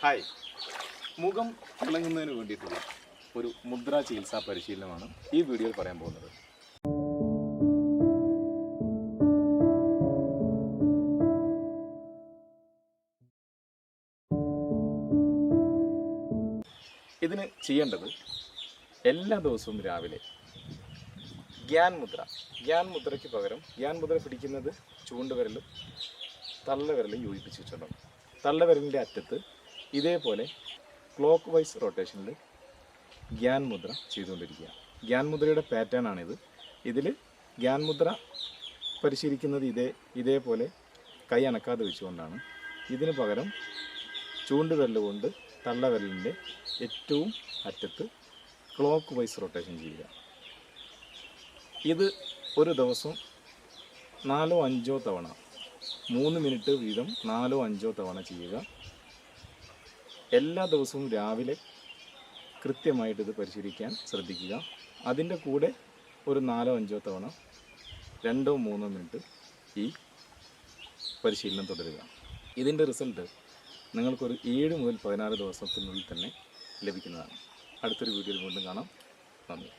Hi, മുഖം തിളങ്ങുന്നതിന് വേണ്ടിയിട്ടുള്ള ഒരു മുദ്രാ ചികിത്സാ പരിശീലനമാണ് ഈ വീഡിയോയിൽ പറയാൻ പോകുന്നത്. ഇതിന് ചെയ്യേണ്ടത് എല്ലാ ദിവസവും രാവിലെ ഗ്യാൻ മുദ്രയ്ക്ക് പകരം ഗ്യാൻ മുദ്ര പിടിക്കുന്നത് ചൂണ്ടുവിരലും തള്ളവിരലും യോജിപ്പിച്ച് വെച്ചിട്ടുണ്ടാകും. തള്ളവിരലിൻ്റെ അറ്റത്ത് ഇതേപോലെ ക്ലോക്ക് വൈസ് റൊട്ടേഷനിൽ ഗ്യാൻ മുദ്ര ചെയ്തുകൊണ്ടിരിക്കുക. ഗ്യാൻ മുദ്രയുടെ പാറ്റേൺ ആണിത്. ഇതിൽ ഗ്യാൻ മുദ്ര പരിശീലിക്കുന്നത് ഇതേപോലെ കൈ അനക്കാതെ വെച്ചുകൊണ്ടാണ്. ഇതിന് പകരം ചൂണ്ടുവിരൽ കൊണ്ട് തള്ളവിരലിൻ്റെ ഏറ്റവും അറ്റത്ത് ക്ലോക്ക് വൈസ് റൊട്ടേഷൻ ചെയ്യുക. ഇത് ഒരു ദിവസം 4-5 തവണ 3 മിനിറ്റ് വീതം 4-5 തവണ ചെയ്യുക. എല്ലാ ദിവസവും രാവിലെ കൃത്യമായിട്ട് ഇത് പരിശീലിക്കാൻ ശ്രദ്ധിക്കുക. അതിൻ്റെ കൂടെ ഒരു 4-5 തവണ 2-3 മിനിറ്റ് ഈ പരിശീലനം തുടരുക. ഇതിൻ്റെ റിസൾട്ട് നിങ്ങൾക്കൊരു 7 മുതൽ 16 ദിവസത്തിനുള്ളിൽ തന്നെ ലഭിക്കുന്നതാണ്. അടുത്തൊരു വീഡിയോയിൽ വീണ്ടും കാണാം. നന്ദി.